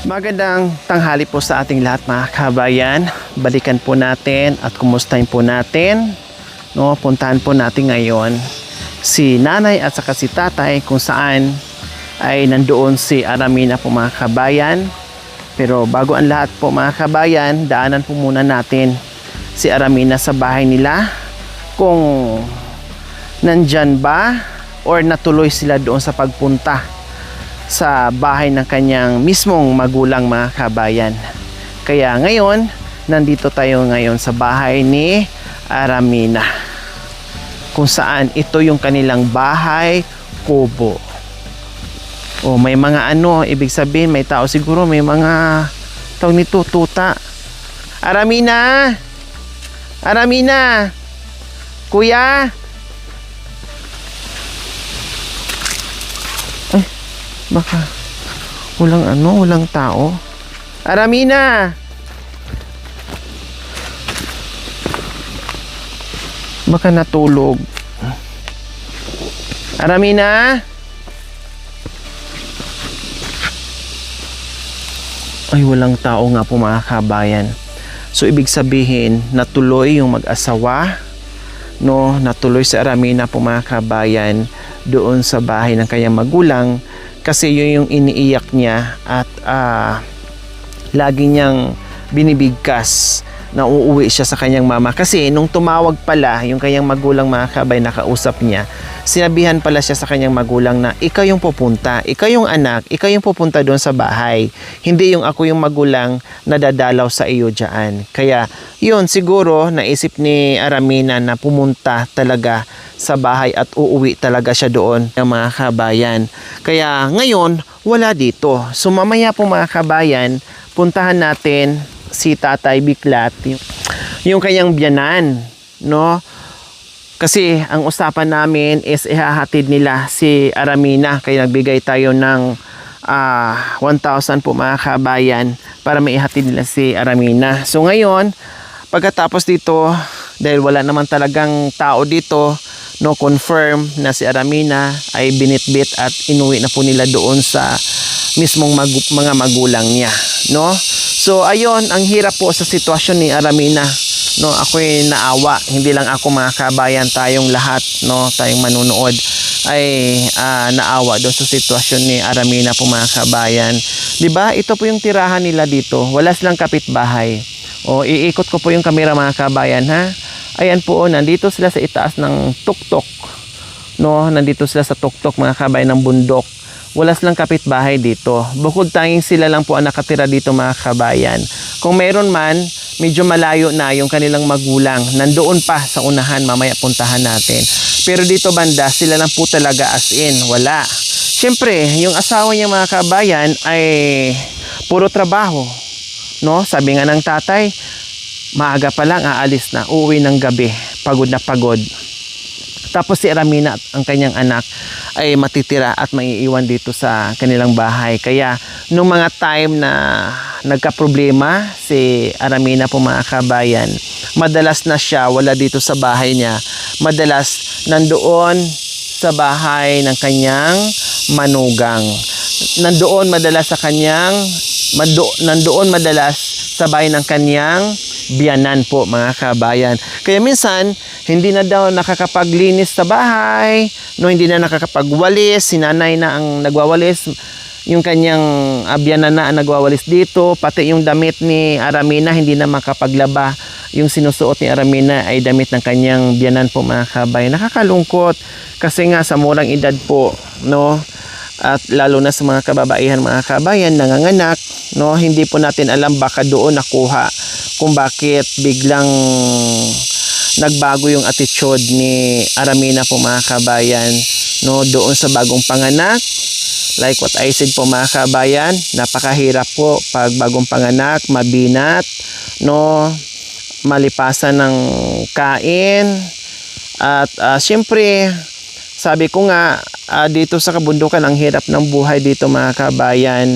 Magandang tanghali po sa ating lahat mga kabayan. Balikan po natin at kumustahin po natin. Puntahan po natin ngayon si nanay at saka si tatay kung saan ay nandoon si Aramina po mga kabayan. Pero bago ang lahat po mga kabayan, daanan po muna natin si Aramina sa bahay nila. Kung nandyan ba or natuloy sila doon sa pagpunta sa bahay ng kanyang mismong magulang mga kabayan. Kaya ngayon, nandito tayo ngayon sa bahay ni Aramina, kung saan ito yung kanilang bahay kubo. May mga ibig sabihin may tao siguro, may mga tawag nito, tuta. Aramina! Aramina! Kuya! Baka walang tao. Aramina! Baka natulog. Aramina! Ay, walang tao nga po mga kabayan. So ibig sabihin natuloy yung mag-asawa, natuloy si Aramina po mga kabayan doon sa bahay ng kanyang magulang. Kasi yun yung iniiyak niya at lagi niyang binibigkas na uuwi siya sa kanyang mama. Kasi nung tumawag pala yung kanyang magulang mga kabay, nakausap niya, sinabihan pala siya sa kanyang magulang na ikaw yung pupunta, ikaw yung anak, ikaw yung pupunta doon sa bahay. Hindi yung ako yung magulang na dadalaw sa iyo dyan. Kaya yun siguro naisip ni Aramina na pumunta talaga sa bahay at uuwi talaga siya doon ng mga kabayan. Kaya ngayon wala dito. So mamaya po mga kabayan, puntahan natin si Tatay Biklat, yung kanyang biyanan, Kasi ang usapan namin is ihahatid nila si Aramina. Kaya nagbigay tayo ng 1,000 po mga kabayan para maihatid nila si Aramina. So ngayon, pagkatapos dito, dahil wala naman talagang tao dito, confirm na si Aramina ay binitbit at inuwi na po nila doon sa mismong mga magulang niya, So ayun, ang hirap po sa sitwasyon ni Aramina, ako'y naawa, hindi lang ako mga kabayan, tayong lahat, tayong manunood ay naawa doon sa sitwasyon ni Aramina po mga kabayan. 'Di ba? Ito po yung tirahan nila dito. Wala silang kapitbahay. Iikot ko po yung kamera mga kabayan, ha. Ayan po, nandito sila sa itaas ng tuktok. Nandito sila sa tuktok mga kabayan ng bundok. Wala silang kapitbahay dito. Bukod tanging sila lang po ang nakatira dito mga kabayan. Kung mayroon man, medyo malayo na yung kanilang magulang. Nandoon pa sa unahan, mamaya puntahan natin. Pero dito banda, sila lang po talaga as in, wala. Siyempre, yung asawa niya mga kabayan ay puro trabaho. Sabi nga ng tatay, maaga pa lang aalis na, uuwi ng gabi, pagod na pagod. Tapos si Aramina at ang kanyang anak ay matitira at maiiwan dito sa kanilang bahay. Kaya nung mga time na nagka-problema si Aramina po mga kabayan, madalas na siya wala dito sa bahay niya. Madalas nandoon sa bahay ng kanyang manugang. Nandoon madalas sa bahay ng kanyang biyanan po mga kabayan. Kaya minsan hindi na daw nakakapaglinis sa bahay, hindi na nakakapagwalis, si nanay na ang nagwawalis, yung kanyang biyanan na ang nagwawalis dito, pati yung damit ni Aramina hindi na makapaglaba. Yung sinusuot ni Aramina ay damit ng kanyang biyanan po mga kabayan. Nakakalungkot kasi nga sa murang edad po, at lalo na sa mga kababaihan mga kabayan nanganganak, hindi po natin alam, baka doon nakuha kung bakit biglang nagbago yung attitude ni Aramina po mga kabayan, doon sa bagong panganak. Like what I said po mga kabayan, napakahirap po pag bagong panganak, mabinat, malipasan ng kain. At siyempre, sabi ko nga, dito sa kabundukan ang hirap ng buhay dito mga kabayan,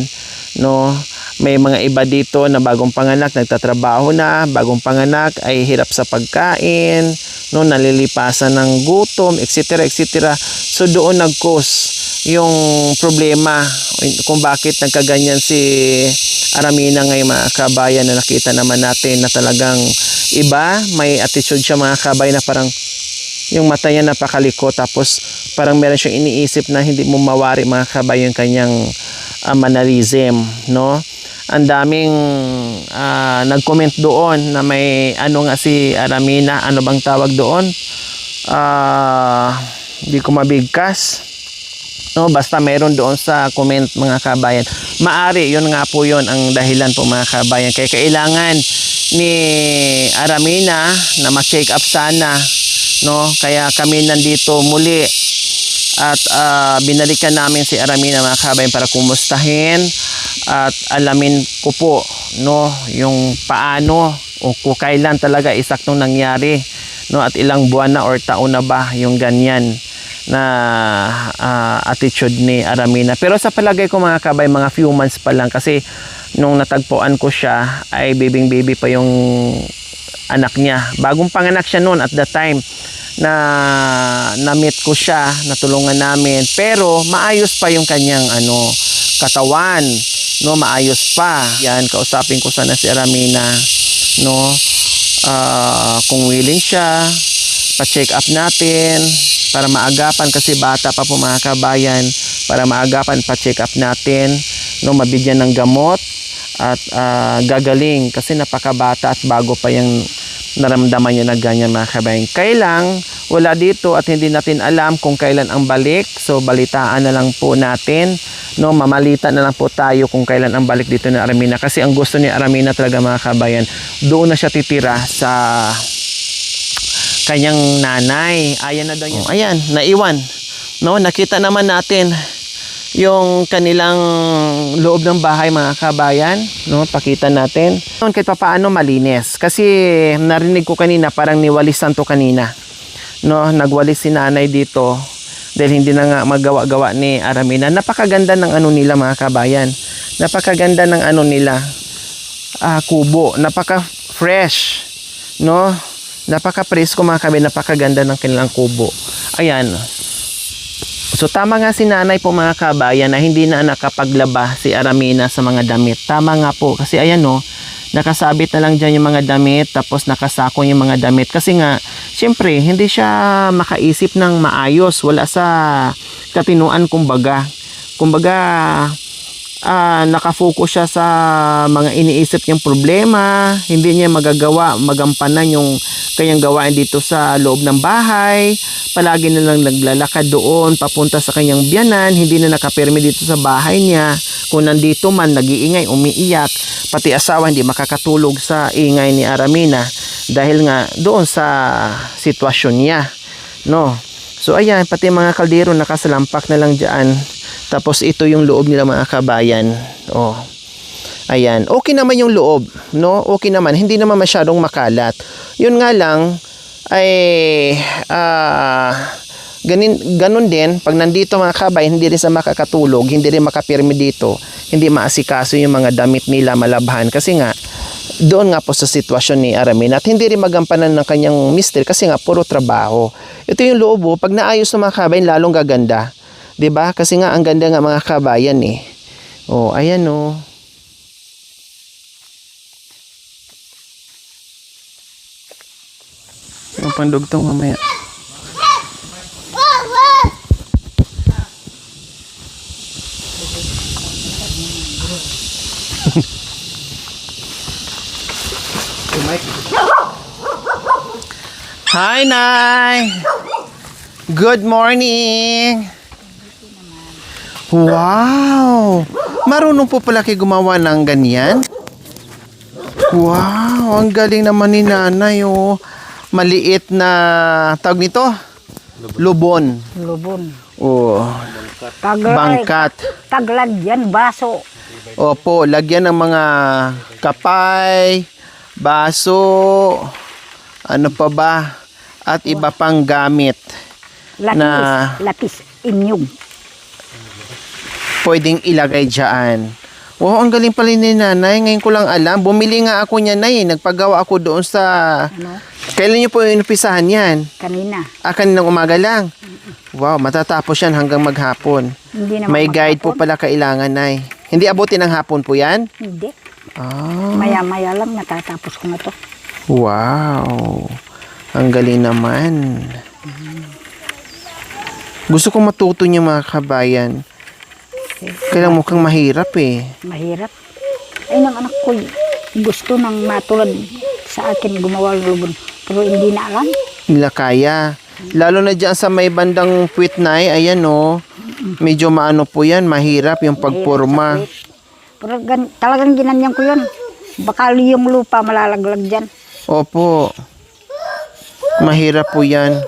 May mga iba dito na bagong panganak, nagtatrabaho na, bagong panganak ay hirap sa pagkain, nalilipasan ng gutom, etc. etc. So doon nag-cause yung problema kung bakit nagkaganyan si Aramina ngayon mga kabayan, na nakita naman natin na talagang iba, may attitude siya mga kabayan, na parang yung mata niya napakaliko, tapos parang meron siyang iniisip na hindi mo mawari mga kabayan yung kanyang mannerism, no? Ang daming nag-comment doon na may ano nga si Aramina, ano bang tawag doon? Hindi ko mabigkas. No, basta meron doon sa comment mga kabayan. Maari, yun nga po yun ang dahilan po mga kabayan. Kaya kailangan ni Aramina na ma-check up sana. No? Kaya kami nandito muli at binalikan namin si Aramina mga kabayan para kumustahin at alamin ko po, no, yung paano o kung kailan talaga isaktong nangyari, no, at ilang buwan na or taon na ba yung ganyan na attitude ni Aramina. Pero sa palagay ko mga kabay, mga few months pa lang, kasi nung natagpuan ko siya ay baby pa yung anak niya. Bagong panganak siya noon at the time na na-meet ko siya, natulungan namin, pero maayos pa yung kanyang katawan, no, maayos pa. Yan, kausapin ko sana si Aramina, no, kung willing siya, pa-check up natin para maagapan, kasi bata pa po mga kabayan, para maagapan, pa-check up natin, no, mabigyan ng gamot at gagaling, kasi napakabata at bago pa yung naramdaman niya na ganyan mga kabayan. Kailang wala dito at hindi natin alam kung kailan ang balik, so balitaan na lang po natin, no, mamalita na lang po tayo kung kailan ang balik dito ni Aramina, kasi ang gusto ni Aramina talaga mga kabayan, doon na siya titira sa kanyang nanay. Ayan na daw yun. Ayan, naiwan. No, nakita naman natin yung kanilang loob ng bahay mga kabayan, no, pakita natin. Kahit pa paano malinis, kasi narinig ko kanina parang niwalisan to kanina, no, nagwalis si nanay dito dahil hindi na nga magawa-gawa ni Aramina. Napakaganda ng nila mga kabayan, napakaganda ng nila, kubo, napaka fresh, no, napaka-presko mga kabayan, napakaganda ng kanilang kubo. Ayan. So tama nga si nanay po mga kabayan na hindi na nakapaglaba si Aramina sa mga damit. Tama nga po, kasi ayan, no, nakasabit na lang dyan yung mga damit, tapos nakasako yung mga damit. Kasi nga, syempre, hindi siya makaisip ng maayos. Wala sa katinuan, kumbaga. Nakafocus siya sa mga iniisip niyang problema, hindi niya magampanan yung kanyang gawain dito sa loob ng bahay. Palagi na lang naglalakad doon papunta sa kanyang biyanan, hindi na nakapirmi dito sa bahay niya. Kung nandito man, nag-iingay, umiiyak, pati asawa hindi makakatulog sa ingay ni Aramina dahil nga doon sa sitwasyon niya, no. So ayan, pati mga kaldero nakasalampak na lang dyan. Tapos ito yung loob nila mga kabayan. Oh. Ayan, okay naman yung loob, no? Okay naman, hindi naman masyadong makalat. Yun nga lang ay ganun din pag nandito mga kabayan, hindi rin sa makakatulog, hindi rin makapirmi dito, hindi maasikaso yung mga damit nila, malabhan, kasi nga doon nga po sa sitwasyon ni Aramina, at hindi rin magampanan ng kanyang mister kasi nga puro trabaho. Ito yung loob, pag naayos ng mga kabayan lalong gaganda, 'di ba? Kasi nga ang ganda nga mga kabayan eh. Oh, ayan oh. Ang pandugtong mamaya. Hi, Nay! Good morning! Wow! Marunong po pala kayo gumawa ng ganyan? Wow! Ang galing naman ni Nanay, oh. Maliit na, tawag nito? Lubon. Lubon. Oh. Bangkat. Taglagyan, baso. Opo, lagyan ng mga kapay, baso, ano pa ba? At iba pang gamit Lapis inyong. pwedeng ilagay dyan. Wow, ang galing pala ni Nanay. Ngayon ko lang alam. Bumili nga ako niya, Nay. Nagpagawa ako doon sa... Ano? Kailan niyo po inupisahan yan? Kanina. Kaninang umaga lang? Wow, matatapos yan hanggang maghapon. Hindi naman May guide po maghapon. pala kailangan, Nay. Hindi abutin ng hapon po yan? Hindi. Ah, Maya-maya lang natatapos ko na to. wow. Ang galing naman. Gusto kong matuto niya mga kabayan. Kailang mukhang mahirap eh. Mahirap. Ay, ng anak ko, gusto nang matulad sa akin gumawa ng lubon. Pero hindi na alam. Nila kaya. Lalo na dyan sa may bandang Puitnay, ayan o. Medyo maano po yan, mahirap yung pagpurma. Pero talagang ginanyan ko yun. Baka yung lupa malalaglag dyan. Opo. Mahirap po yan.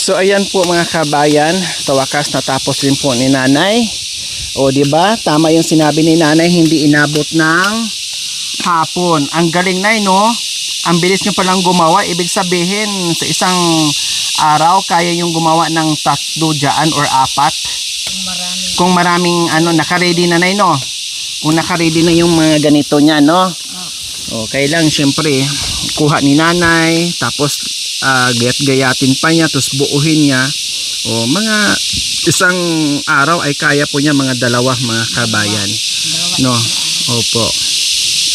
So ayan po mga kabayan, sa wakas natapos din po ni nanay. O di ba? Tama yung sinabi ni nanay, hindi inabot ng hapon. Ang galing na no? Ang bilis nyo palang gumawa. Ibig sabihin sa isang araw kaya yung gumawa ng 3 dyan or 4. Kung maraming ano, naka-ready na no? Kung naka-ready na yung mga ganito niya no? Okay lang, syempre kuha ni nanay, tapos gayat-gayatin pa niya, tapos buuhin niya. O mga isang araw ay kaya po niya mga 2 mga kabayan. No? Opo.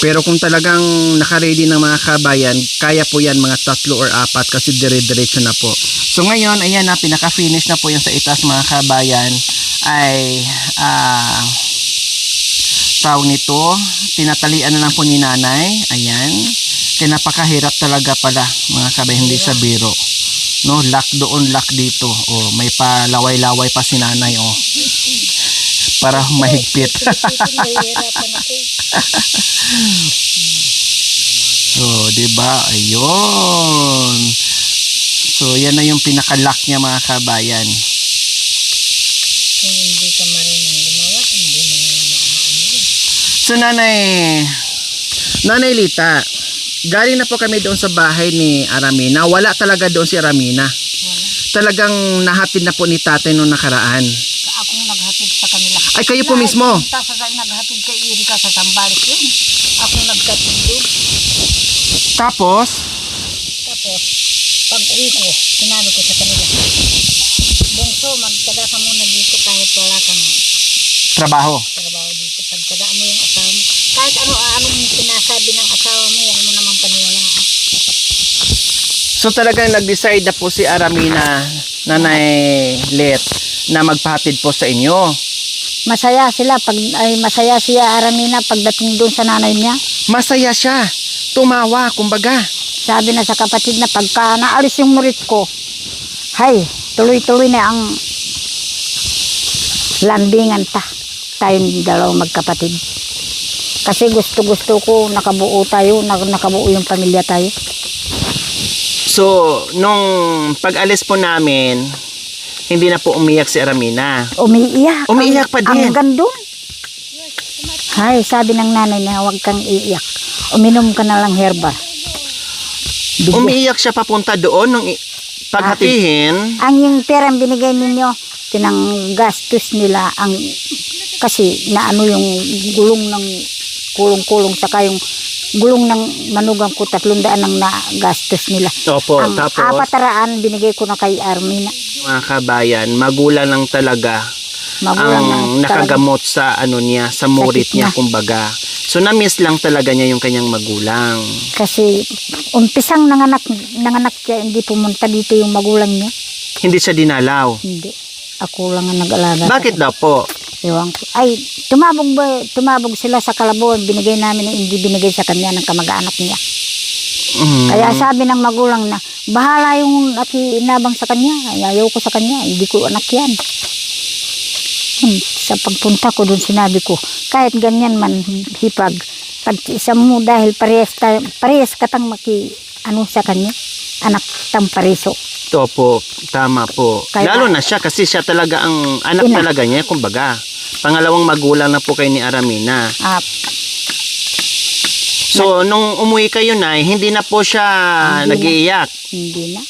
Pero kung talagang naka-ready ng mga kabayan, kaya po yan mga 3 or 4 kasi dire-diretso na po. So ngayon, ayan na, pinaka-finish na po yung sa itaas mga kabayan ay tawag nito, tinatalian na lang po ni nanay. Ayan. Kaya napakahirap talaga pala mga kabayan, hindi sa biro. No, lock doon, lock dito. Oh, may palaway-laway pa si nanay oh. Para mahigpit. Oh, 'di ba? Ayun. So, yan na yung pinaka-lock niya mga kabayan. Kung hindi ka marunong gumawa, hindi mo naman. So, Nanay Lita, galing na po kami doon sa bahay ni Aramina. Wala talaga doon si Aramina. Talagang nahatid na po ni tatay nung nakaraan. Akong naghatid sa kanila. Ay, kayo po mismo? Naghatid kay Erika sa Sambales yun. Akong naghatid doon. Tapos, Pag uwi ko, sinabi ko sa kanila, Bungso, magtaga ka muna dito kahit wala kang trabaho. trabaho dito. Pagtaga mo yung asawa mo. Kahit anong sinasabi ng asawa mo, huwag mo naman paniwalaan. So talagang nag-decide na po si Aramina, Nanay Let, na magpahatid po sa inyo. Masaya masaya siya Aramina pagdating doon sa nanay niya. Masaya siya. Tumawa, kumbaga. Sabi na sa kapatid na pagka naalis yung murit ko, hay, tuloy-tuloy na ang landingan tayong 2 magkapatid. Kasi gusto ko nakabuo tayo, nakabuo yung pamilya tayo. So, nung pag-alis po namin, hindi na po umiyak si Aramina. Umiiyak. Umiiyak pa din. Hanggang doon. Hay, sabi ng nanay na huwag kang iiyak. Uminom ka na lang herba. Bigas. Umiiyak siya papunta doon nung paghatihin. Ang yung perang binigay ninyo, pinanggastos nila ang kasi naano yung gulong ng kulong-kulong saka yung gulong ng manugang ko 300 ang nagastos nila. Opo, Ang tapos 400 binigay ko na kay Armina. mga kabayan, magulang lang talaga Magulang ang nakagamot sa ano niya, sa murit Sakit niya na. kumbaga. So na-miss lang talaga niya yung kanyang magulang. Kasi umpisang nanganak siya, hindi pumunta dito yung magulang niya. Hindi siya dinalaw. Hindi. Ako lang ang nag-alaga. Bakit daw po? Ewan ko. Ay, tumabog sila sa Kalabaw. Binigay namin na hindi binigay sa kanya ng kamag-anak niya. Kaya sabi ng magulang na, bahala yung nakiinabang sa kanya. Ayaw ko sa kanya. Hindi ko anak yan. Sa pagpunta ko doon sinabi ko, kahit ganyan man hipag, pag isa mo dahil parehas katang sa kanya, anak tang pariso. Opo, tama po. Kaya- Lalo na siya kasi siya talaga ang anak Ina. talaga niya, kumbaga. Pangalawang magulang na po kay ni Aramina. So, nung umuwi kayo, Nay, hindi na po siya nag-iiyak. Hindi na.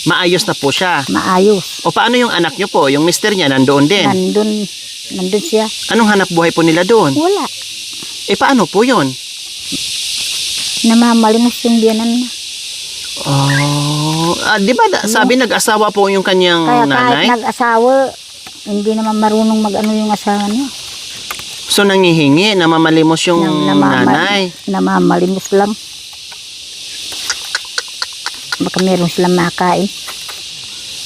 Maayos na po siya. Maayos. O paano yung anak niyo po? Yung mister niya, nandoon din. Nandun siya. Anong hanap buhay po nila doon? Wala. Eh, paano po yun? Namamalimos yung biyanan na. Oh, di ba sabi nag-asawa po yung kanyang Kaya nanay? kahit nag-asawa, hindi naman marunong mag-ano yung asawa niya. So nangihingi, namamalimos yung nanay. Namamalimos lang. Baka meron silang makain.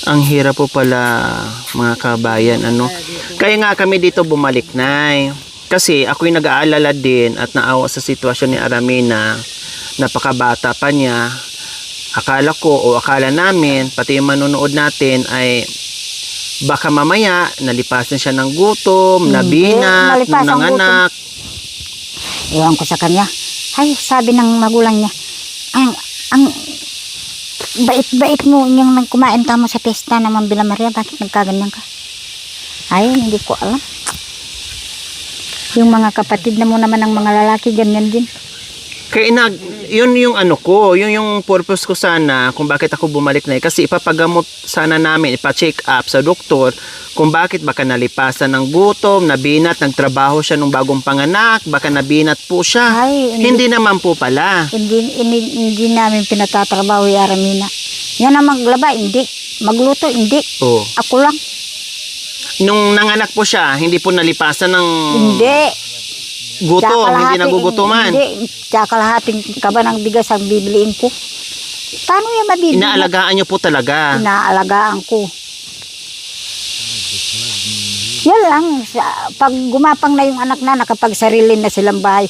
Ang hirap po pala, mga kabayan, ano. Kaya nga kami dito bumalik, Nay. Kasi ako'y nag-aalala din at naawa sa sitwasyon ni Aramina. Napakabata pa niya. Akala ko o akala namin, pati yung manonood natin ay baka mamaya nalipasan siya ng gutom, nabinat, nalipas ang nanganak. Ewan ko sa kanya. Ay, sabi ng magulang niya, ang bait-bait mo yung kumain ka mo sa pesta naman Bila Maria, bakit nagkaganyan ka? Ay, hindi ko alam. Yung mga kapatid na mo naman ng mga lalaki, ganyan din. Kaya yun yung ano ko, yun yung purpose ko sana kung bakit ako bumalik na kasi ipapagamot sana namin, ipa-check up sa doktor kung bakit baka nalipasan ng gutom, nabinat, nagtrabaho siya nung bagong panganak, baka nabinat po siya. Ay, hindi naman po pala. Hindi namin pinatatrabaho yung Aramina. Yan ang maglaba, hindi. Magluto, hindi. Oh. Ako lang. Nung nanganak po siya, hindi po nalipasan ng Hindi. gutom, hindi nagugutuman. Hindi. Tsaka lahating kaba ng bigas ang bibiliin ko. Paano yan mabibili? Inaalagaan niyo po talaga. Inaalagaan ko. Yan lang. Pag gumapang na yung anak na, nakapagsarili na silang bahay.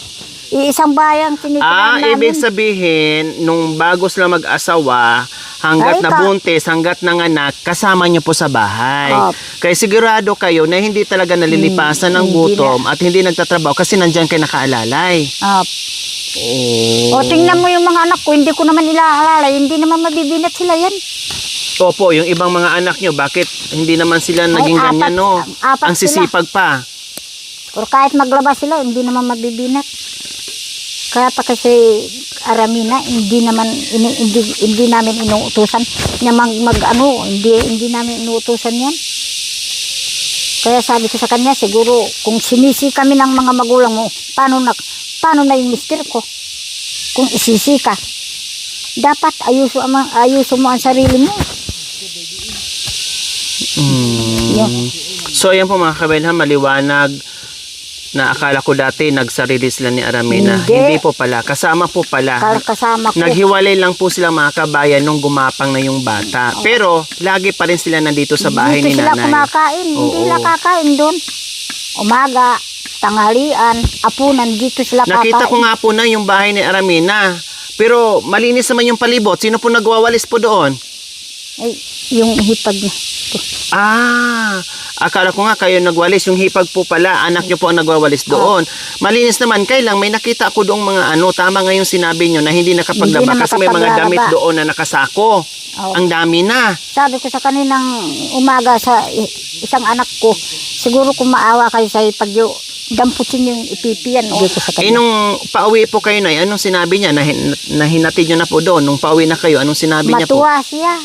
Iisang bahay ang tinitirahan namin. Ibig sabihin, nung bago sila mag-asawa, hanggat Ay, nabuntis, hanggat nanganak, kasama niyo po sa bahay. Opo. Kaya sigurado kayo na hindi talaga nalilipasan ng Hindi gutom at hindi nagtatrabaho kasi nandyan kayo nakaalalay. O tingnan mo yung mga anak ko, hindi ko naman ilaalala, hindi naman mabibinat sila yan. Opo, yung ibang mga anak nyo, bakit hindi naman sila naging ganyan, no? apat Ang sisipag pa. Pero kahit maglaba sila, hindi naman mabibinat. Kaya pa kasi Aramina, hindi namin inuutusan na hindi namin inuutusan yan. Kaya sabi ko sa kanya, siguro kung sinisi kami ng mga magulang mo, paano na yung mister ko? Kung isisi ka, dapat ayuso mo ang sarili mo. Yan. So ayan po mga kabayan, maliwanag na akala ko dati nagsarili sila ni Aramina. Hindi po pala. Kasama po pala. Kasama ko. Naghiwalay lang po sila mga kabayan nung gumapang na yung bata. Pero lagi pa rin sila nandito sa bahay ni Dito nanay. sila kumakain. Hindi sila kakain doon. Umaga, tanghalian, apunan, dito sila kakain. Nakita ko nga po na yung bahay ni Aramina. Pero malinis naman yung palibot. Sino po nagwawalis po doon? Ay, yung hipag niya. Akala ko nga kayo nagwalis. Yung hipag po pala, anak nyo po ang nagwawalis doon. Malinis naman. Kailang may nakita ko doong mga tama nga yung sinabi nyo na hindi nakapaglaba kasi may mga damit doon na nakasako. Ang dami na. Sabi ko sa kaninang umaga sa isang anak ko, siguro kung maawa kayo sa hipag yung damputin yung ipipiyan. Nung pauwi po kayo na, anong sinabi niya? Nahinatid nyo na po doon. Nung pauwi na kayo, anong sinabi niya po? Matuwa siya.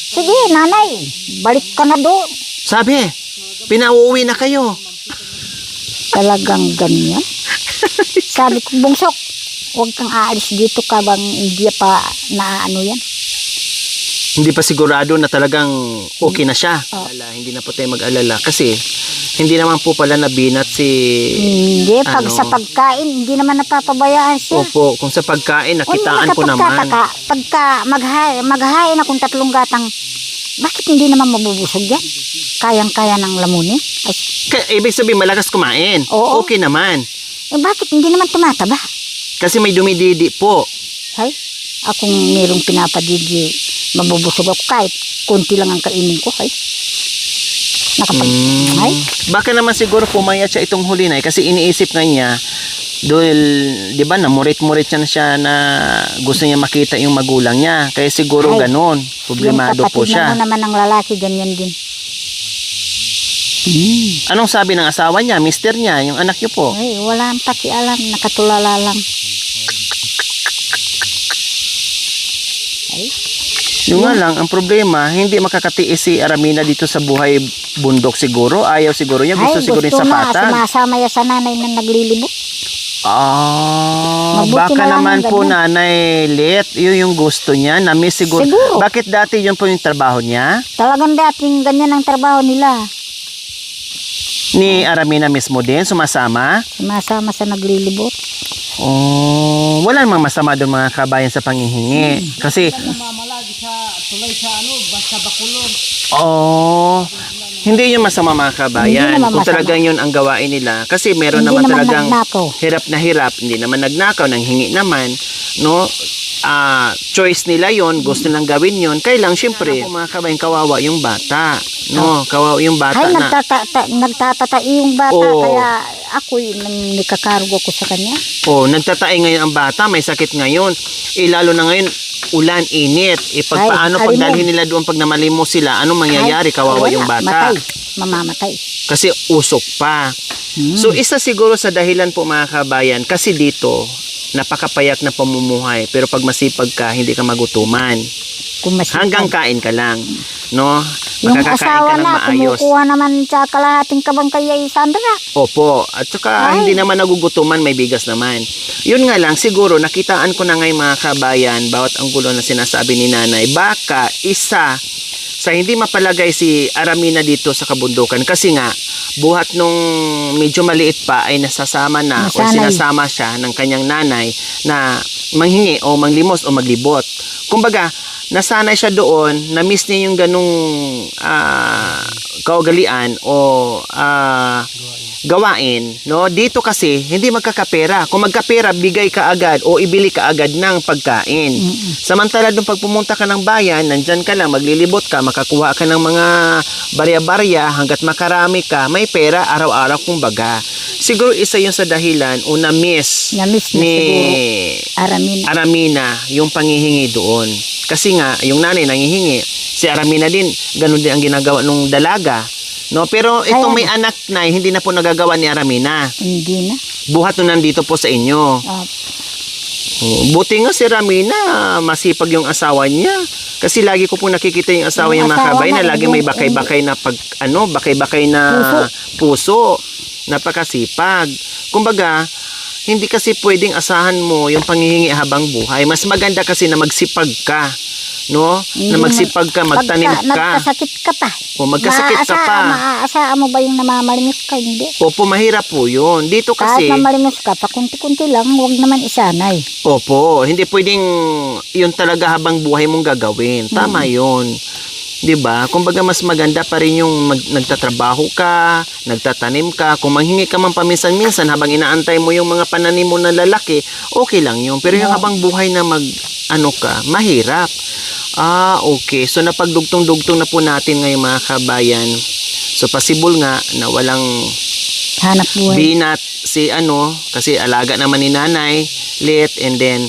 Sige, nanay, balik ka na doon. Sabi, pinauwi na kayo. Talagang ganyan. Sabi ko, Bungsok, huwag kang aalis dito ka bang hindi pa naano yan. Hindi pa sigurado na talagang okay na siya. Hindi na po tayo mag-alala. Kasi, hindi naman po pala nabinat si... Hindi, sa pagkain, hindi naman napapabayaan siya. Opo, kung sa pagkain, nakitaan ko naman. Pagka maghain akong 3 gatang, bakit hindi naman mabubusog yan? Kayang-kaya ng lamunin? Ibig sabihin, malakas kumain. Oo. Okay naman. Bakit hindi naman tumataba? Kasi may dumididi po. Hay, akong mayroong pinapadidi, mabubusog ako kahit konti lang ang kainin ko. Hay. Hay. Baka naman siguro pumayat siya itong huli na kasi iniisip nga niya dahil, di ba, namurit-murit siya na gusto niya makita yung magulang niya. Kaya siguro ganun. Problemado po siya. Yung kapatid naman ng lalaki, ganyan din. Anong sabi ng asawa niya, mister niya, yung anak niyo po? Ay, wala ang pakialam, nakatulala lang. Ay, Yung nga lang, ang problema, hindi makakatiis si Aramina dito sa buhay bundok siguro. Ayaw siguro niya, gusto siguro niya sa na, patag. sumasama ya sa nanay na naglilibot. Baka Mabuti na lang naman yung po ganyan. Nanay Let, yun yung gusto niya, na-miss siguro. Siguro. Bakit dati yun po yung trabaho niya? Talagang dating ganyan ang trabaho nila. Ni Aramina mismo din, sumasama? Sumasama sa naglilibot. Oh, wala namang masama doon mga kabayan sa panghihingi. Kasi, hindi yun masama mga kabayan. Hindi naman Kung masama. talagang yun ang gawain nila. Kasi meron Hindi naman naman talagang nagnakaw. hirap na hirap. Hindi naman nagnakaw, nanghingi naman. No? Choice nila yon, gusto nilang gawin yon. Kaya lang, syempre, mga kabayan, kawawa yung bata. No, kawawa yung bata Ay, na. nagtatatai yung bata. Oo. Kaya ako'y nikakargo ko sa kanya. Nagtatay ngayon ang bata, may sakit ngayon. Lalo na ngayon, ulan, init. Paano Ay, pag dalhin nila doon pag namalimo sila, anong mangyayari? Kawawa Wala, yung bata. Matay. Mamamatay. Kasi usok pa. So, isa siguro sa dahilan po mga kabayan, kasi dito, napakapayak na pamumuhay. Pero pag masipag ka, hindi ka magutuman. Kung masipag. Hanggang kain ka lang. No? Yung Makakakain asawa ka ng na, maayos. kumukuha naman sa kalahating kabang kay Sandra. Opo. At saka Ay. hindi naman nagugutuman, may bigas naman. Yun nga lang, siguro nakitaan ko na ngayon mga kabayan, bawat ang gulo na sinasabi ni nanay, baka isa sa hindi mapalagay si Aramina dito sa kabundukan. Kasi nga, buhat nung medyo maliit pa ay nasasama na o Nasanay. sinasama siya ng kanyang nanay na manghingi o manglimos o maglibot. Kumbaga, nasanay siya doon, na-miss niya yung ganung kaugalian o gawain, no? Dito kasi hindi magkakapera. Kung magkapera, bigay ka agad o ibili ka agad ng pagkain. Samantala doon pag pumunta ka ng bayan, nandyan ka lang, maglilibot ka, makakuha ka ng mga barya-barya hanggat makarami ka, may pera araw-araw kumbaga. Siguro isa yun sa dahilan o na-miss Na-miss na ni siguro. Aramina yung panghihingi doon. Kasi nga, yung nanay nangihingi, si Aramina din, ganun din ang ginagawa nung dalaga. No, pero itong may anak na hindi na po nagagawa ni Aramina. Hindi na. Buhat na nandito po sa inyo. Buti nga si Aramina, masipag yung asawa niya. Kasi lagi ko po nakikita yung asawa Yung niya mga asawa kabay na na, lagi may bakay-bakay na bakay-bakay na puso. Napakasipag. Kumbaga, hindi kasi pwedeng asahan mo yung panghihingi habang buhay. Mas maganda kasi na magsipag ka. No? Na magsipag ka, magtanim ka. Magkasakit ka pa. O magkasakit ka pa. Maaasaan mo ba yung namamalimos ka? Hindi. Opo, mahirap po yun. Dito kasi, Kahit mamalimos ka, pakunti-kunti lang, huwag naman isanay. opo, hindi pwedeng yun talaga habang buhay mong gagawin. Tama yun. 'Di ba? Kumbaga mas maganda pa rin yung nagtatrabaho ka, nagtatanim ka, kung manghingi ka man paminsan-minsan habang inaantay mo yung mga pananim mo na lalaki, okay lang yun. Pero yung habang buhay na mahirap. Okay. So napagdugtong-dugtong na po natin ngayon mga kabayan. So possible nga na walang Hanap buhay. binat si kasi alaga naman ni nanay, Let, and then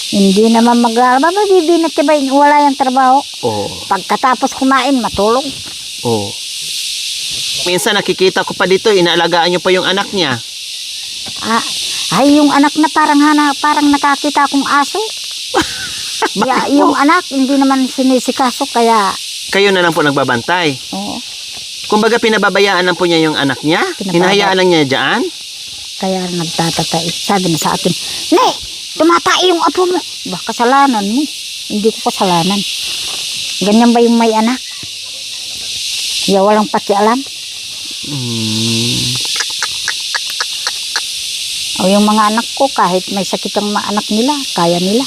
Hindi naman mabibinat ka ba wala yung trabaho? Pagkatapos kumain, matulog. Minsan nakikita ko pa dito, inaalagaan nyo pa yung anak niya. Ay, yung anak na parang nakakita akong aso. Yung anak, hindi naman sinisikaso, kaya... Kayo na lang po nagbabantay. Oo. Kumbaga pinababayaan lang po niya yung anak niya? Hinahayaan lang niya dyan? Kaya nagtatatay. Sabi na sa akin, "Ne, tumatay yung apo mo." Bah, kasalanan mo. Hindi ko kasalanan. Ganyan ba yung may anak? Walang pakialam. O yung mga anak ko, kahit may sakit ang mga anak nila, kaya nila.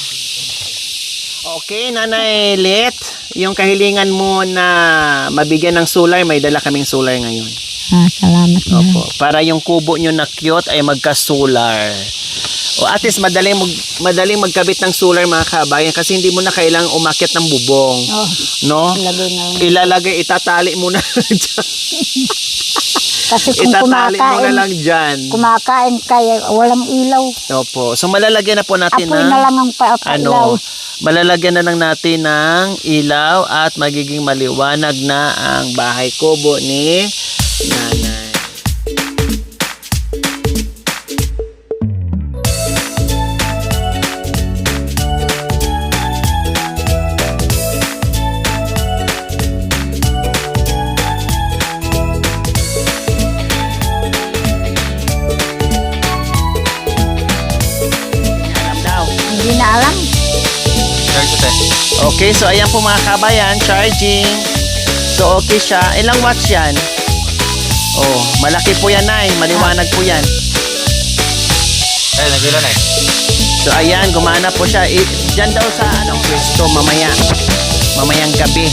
Okay, Nanay Let, yung kahilingan mo na mabigyan ng solar, may dala kaming solar ngayon. Salamat na. Opo, para yung kubo nyo na cute ay magka-solar. O at least madaling magkabit ng solar mga kabayan kasi hindi mo na kailangang umakyat ng bubong. No? Ilagay na lang. Ilalagay, itatali mo na dyan. Kasi kung Itatali mo na lang dyan. kumakain kaya walang ilaw. Opo. So malalagyan na po natin Apoy na lang ang ilaw. malalagyan na lang natin ng ilaw at magiging maliwanag na ang bahay kubo ni Nanay. alam. Okay, so ayan po mga kabayan, charging. So okay siya. Ilang watts yan? Oh, malaki po yan, Nay. Maliwanag po yan. Ay, nagila na eh. So ayan, gumana po siya. Diyan daw sa anong pwesto mamayang gabi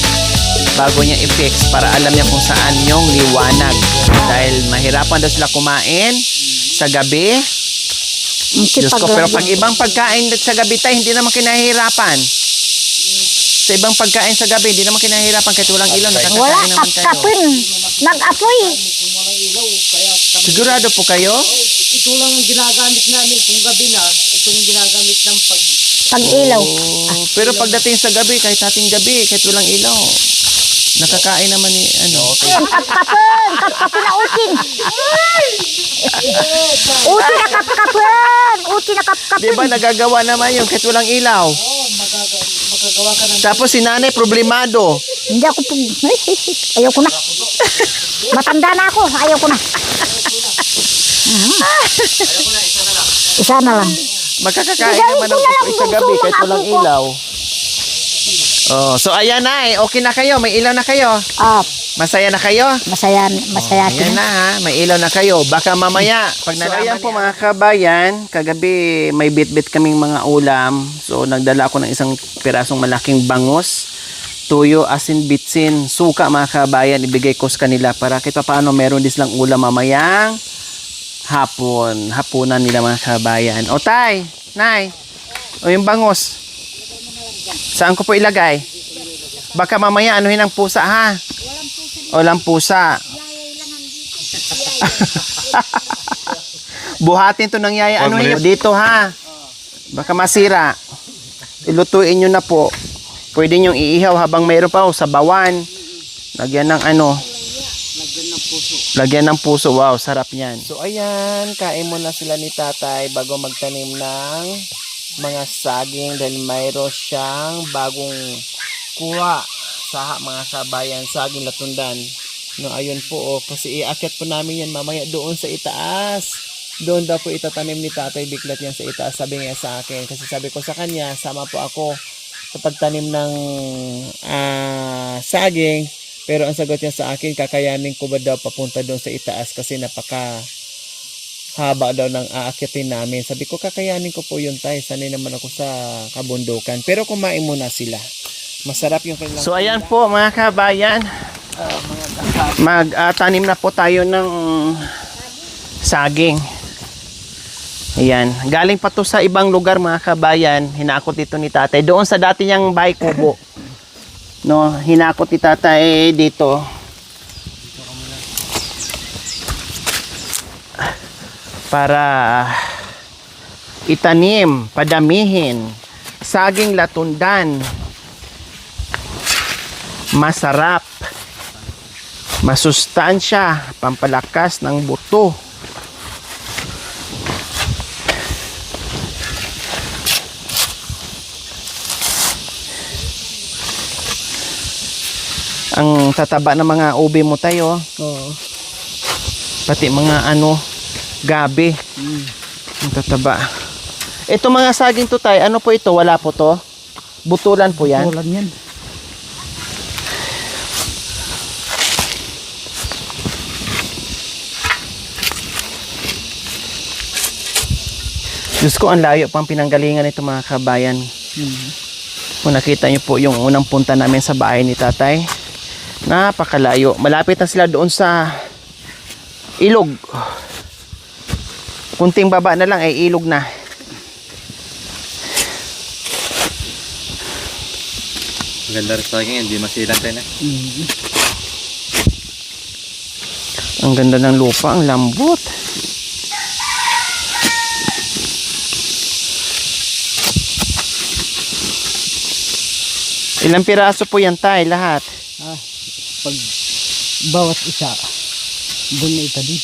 bago niya i-fix para alam niya kung saan yung liwanag. Dahil mahirapan daw sila kumain sa gabi. Diyos ko, pero pag ibang pagkain sa gabi tayo, hindi naman kinahirapan. Sa ibang pagkain sa gabi, hindi naman kinahirapan kahit walang ilaw. Wala, Nakakakain naman kayo. kapin. Nag-apoy. Sigurado po kayo? Ito lang ang ginagamit namin kung gabi na. Itong ginagamit ng Pag-ilaw. Oh, pero pagdating sa gabi, kahit ating gabi, kahit walang ilaw, nakakain naman ni ano. Kapkapin na utin. Utin na kapkapin. Utin na kapkapin. Di ba nagagawa naman yun kahit walang ilaw? magagawa ka ng Tapos si nanay problemado. Hindi ako po. Ayaw ko na. Matanda na ako. Ayaw ko na. Isa na lang. Magkakakain Bigay naman ko ng na lang sa kung gabi gusto kahit ng walang apo ko. ilaw. Oh, so ayan na okay na kayo, may ilaw na kayo. Masaya na kayo? Masaya Ayan sila. na ha, may ilaw na kayo. Baka mamaya, pag nalaman ayan po mga kabayan, kagabi may bit-bit kaming mga ulam. So nagdala ako ng isang pirasong malaking bangus, tuyo, asin, bitsin, suka mga kabayan. Ibigay ko sa kanila para kahit paano meron din silang ulam mamayang hapunan nila mga kabayan. O tay, nay, o yung bangus. Saan ko po ilagay? Baka mamaya anuhin ang pusa ha. Walang pusa. Buhatin to ng yaya. Ano yun? Dito ha. Baka masira. Ilutuin nyo na po. Pwede nyo iihaw habang mayroon pa sa bawan. Lagyan ng ano. Lagyan ng puso. Wow, sarap yan. So ayan, kain muna sila ni tatay bago magtanim ng mga saging dahil mayroon siyang bagong kuha sa mga kabayan, saging latundan. No, ayun po kasi iakyat po namin yan mamaya doon sa itaas. Doon daw po itatanim ni tatay biglat yan sa itaas, sabi niya sa akin. Kasi sabi ko sa kanya, sama po ako sa pagtanim ng saging. Pero ang sagot niya sa akin, kakayanin ko ba daw papunta doon sa itaas kasi napaka haba daw ng aakyatin namin. Sabi ko, kakayanin ko po yun tay. Sanay naman ako sa kabundukan. Pero kumain muna sila. Masarap yung kanilang. So ayan po mga kabayan. Magtanim na po tayo ng saging. Ayan. Galing pa to sa ibang lugar mga kabayan. Hinakot dito ni tatay. Doon sa dati niyang bahay kubo. No, hinakot ni tatay dito. Para itanim, padamihin, saging latundan, masarap, masustansya, pampalakas ng buto. Ang tataba ng mga ube mo tayo, pati mga gabi. Ang tataba. Ito mga saging to tay, ano po ito? Wala po to? Butulan po yan? Butulan yan. Diyos ko, ang layo pang pinanggalingan ito mga kabayan. Kung nakita nyo po yung unang punta namin sa bahay ni tatay, napakalayo. Malapit na sila doon sa ilog. Kunting baba na lang ay ilog na. Ganda rin saging, hindi masilang tayo na. Ang ganda ng lupa, ang lambot. Ilang piraso po yan tay, lahat? Pag bawat isa, doon na itabi.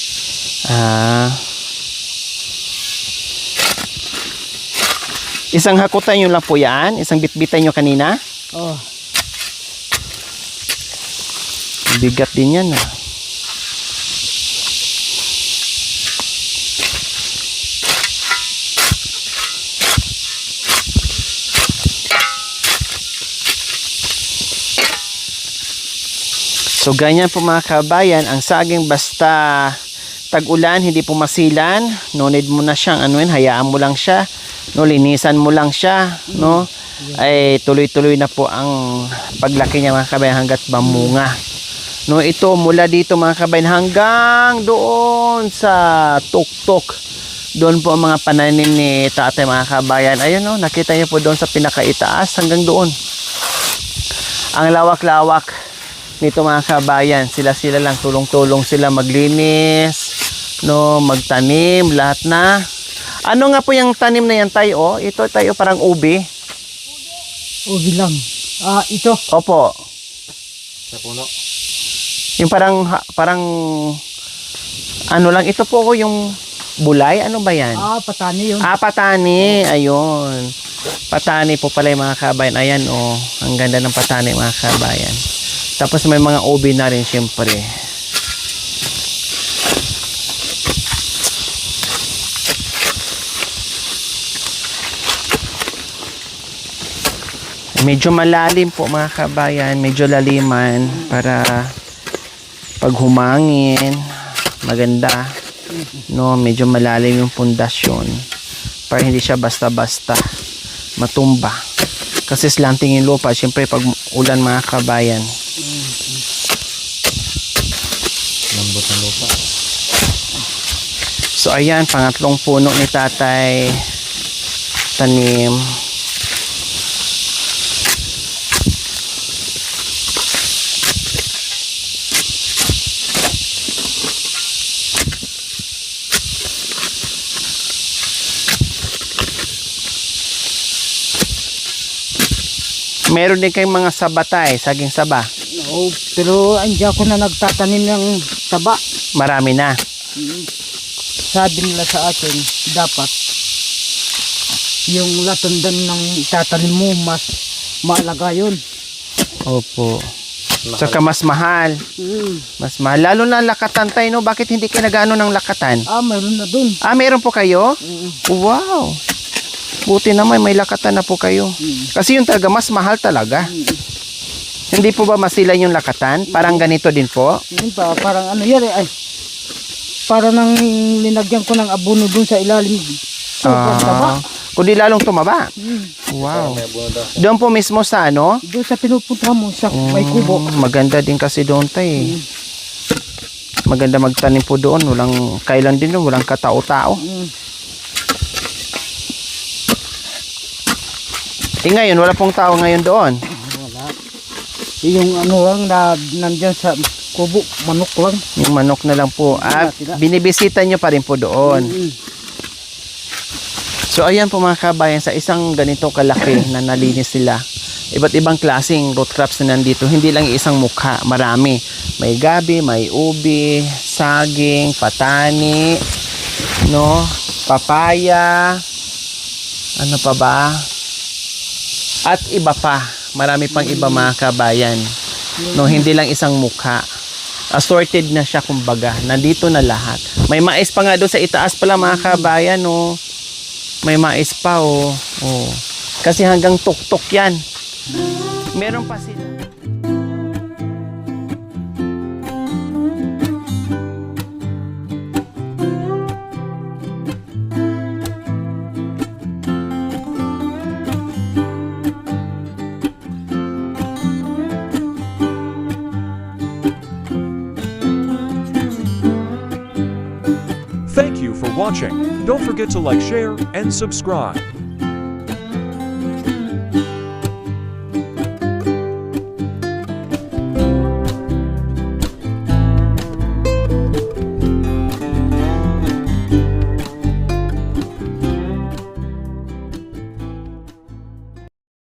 Isang hakutan nyo lang po yan? Isang bitbitan nyo kanina? Oh, Bigat din yan So ganyan po mga kabayan, ang saging basta tag-ulan, hindi po masilan, no need mo na siyang hayaan mo lang siya, no, linisan mo lang siya, no, ay tuloy-tuloy na po ang paglaki niya mga kabayan hanggat mamunga. No, ito mula dito mga kabayan hanggang doon sa tuktok. Doon po ang mga pananim ni tatay mga kabayan. Ayun, no, nakita niyo po doon sa pinakaitaas hanggang doon. Ang lawak-lawak nito mga kabayan, sila lang tulong-tulong sila maglinis, no, magtanim, lahat na. Ano nga po yung tanim na yan tayo? Ito tayo parang ubi. Ubi lang. Ito. Opo. Sa puno. Yung parang ano lang ito po ko yung bulay, ano ba yan? Patani yun. Patani, ayun. Patani po pala yung mga kabayan. Ayan, oh, ang ganda ng patani mga kabayan. Tapos may mga ubi na rin syempre. Medyo malalim po mga kabayan, medyo laliman para pag humangin, maganda. No, medyo malalim yung pundasyon para hindi siya basta-basta matumba. Kasi slanting yung lupa, syempre pag ulan mga kabayan. Lambot ng lupa. So ayan, pangatlong puno ni tatay tanim. Meron din kayong mga sabatay, saging saba. Pero andiyan ko na nagtatanim ng taba. Marami na. Sabi nila sa akin, dapat yung latundan ng itatanim mo, mas maalaga yun. Opo. Saka mas mahal. Mas mahal. Lalo na lakatan tayo, no? Bakit hindi kayo nag-ano ng lakatan? Mayroon na dun. Meron po kayo? Wow. Buti naman may lakatan na po kayo. Kasi yung talaga mas mahal talaga. Hindi po ba masilan yung lakatan? Parang ganito din po? Yun pa, parang ano yan ay parang nang linagyan ko ng abono dun sa ilalim. Sobrang taba. Kundi lalong tumaba. Wow. Doon po mismo sa ano? Doon sa pinupunta mo sa may kubo. Maganda din kasi doon tayo. Maganda magtanim po doon. Walang kailan din doon. Walang katao-tao. Ngayon, wala pong tao ngayon doon. Wala. Yung ano lang na nandyan sa kubo, manok lang. Yung manok na lang po. Binibisita nyo pa rin po doon. So ayan po mga kabayan, sa isang ganito kalaki na nalinis sila. Iba't ibang klaseng root crops na nandito. Hindi lang isang mukha, marami. May gabi, may ubi, saging, patani, no, papaya, ano pa ba? At iba pa, marami pang iba mga kabayan. No, hindi lang isang mukha. Assorted na siya kumbaga. Nandito na lahat. May mais pa nga doon sa itaas pala mga kabayan, no. May mais pa, oh. Kasi hanggang tuktok 'yan. Meron pa sila. Thank you for watching. Don't forget to like, share, and subscribe.